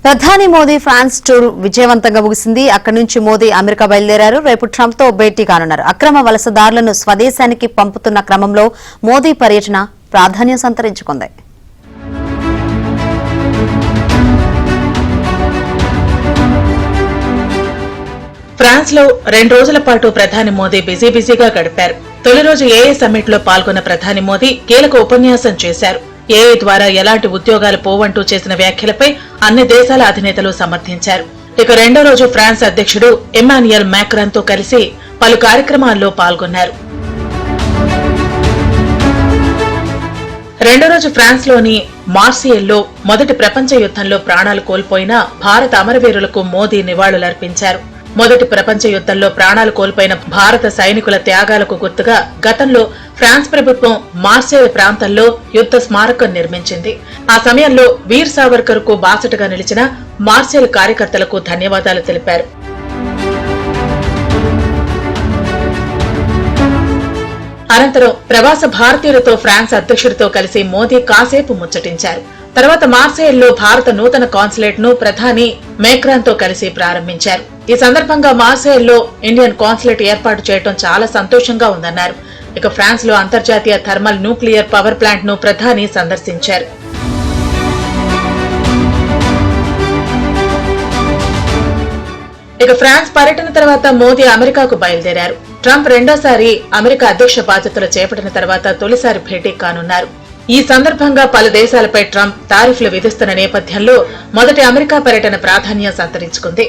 ప్రధాని Modi France tour విజయవంతంగా ముగిసింది. అక్కడి నుంచి మోదీ అమెరికా బయలుదేరారు. రేపు ట్రంప్ తో భేటీ కానున్నారు. అక్రమ వలసదారులను స్వదేశానికి పంపుతున్న క్రమంలో మోదీ పర్యటన ప్రాధాన్యం సంతరించుకుంది. ఫ్రాన్స్ లో 2 రోజుల పాటు ప్రధాని మోదీ బిజీగా గడిపారు. తొలి రోజు ఏఏ సమ్మిట్ లో పాల్గొన్న ప్రధాని మోదీ కీలక ఉపన్యాసం చేశారు. ఏఏ ద్వారా ఎలాంటి ఉద్యోగాలు పోవంటూ చేసిన వ్యాఖ్యలపై అన్ని దేశాల అధినేతలు సమర్థించారు. ఇక రెండో రోజు ఫ్రాన్స్ అధ్యక్షుడు ఎమాన్యుయల్ మాక్రాన్ తో కలిసి పలు కార్యక్రమాల్లో పాల్గొన్నారు. రెండో రోజు ఫ్రాన్స్ లోని మార్సియల్లో మొదటి ప్రపంచ యుద్ధంలో ప్రాణాలు కోల్పోయిన భారత అమరవీరులకు మోదీ నివాళులర్పించారు. మొదటి ప్రపంచ యుద్ధంలో ప్రాణాలు కోల్పోయిన భారత సైనికుల త్యాగాలకు గుర్తుగా గతంలో ఫ్రాన్స్ ప్రభుత్వం మార్సేల్ ప్రాంతంలో యుద్ధ స్మారకం నిర్మించింది. ఆ సమయంలో వీర్ సావర్కర్ కు బాసటగా నిలిచిన మార్సేల్ కార్యకర్తలకు ధన్యవాదాలు తెలిపారు. అనంతరం ప్రవాస భారతీయులతో ఫ్రాన్స్ అధ్యక్షుడితో కలిసి మోదీ కాసేపు ముచ్చటించారు. తర్వాత మార్సేల్లో భారత నూతన కాన్సులేట్ ను ప్రధాని మేక్రాన్ తో కలిసి ప్రారంభించారు. ఈ సందర్భంగా మార్సేల్లో ఇండియన్ కాన్సులేట్ ఏర్పాటు చేయడం చాలా సంతోషంగా ఉందన్నారు. ఇక ఫ్రాన్స్ లో అంతర్జాతీయ థర్మల్ న్యూక్లియర్ పవర్ ప్లాంట్ ను ప్రధాని సందర్శించారు. ఇక ఫ్రాన్స్ పర్యటన తర్వాత మోదీ అమెరికాకు బయలుదేరారు. ట్రంప్ రెండోసారి అమెరికా అధ్యక్ష బాధ్యతలు చేపట్టిన తర్వాత తొలిసారి భేటీ కానున్నారు. ఈ సందర్భంగా పలు దేశాలపై ట్రంప్ టారిఫ్లు విధిస్తున్న నేపథ్యంలో మొదటి అమెరికా పర్యటన ప్రాధాన్యం సంతరించుకుంది.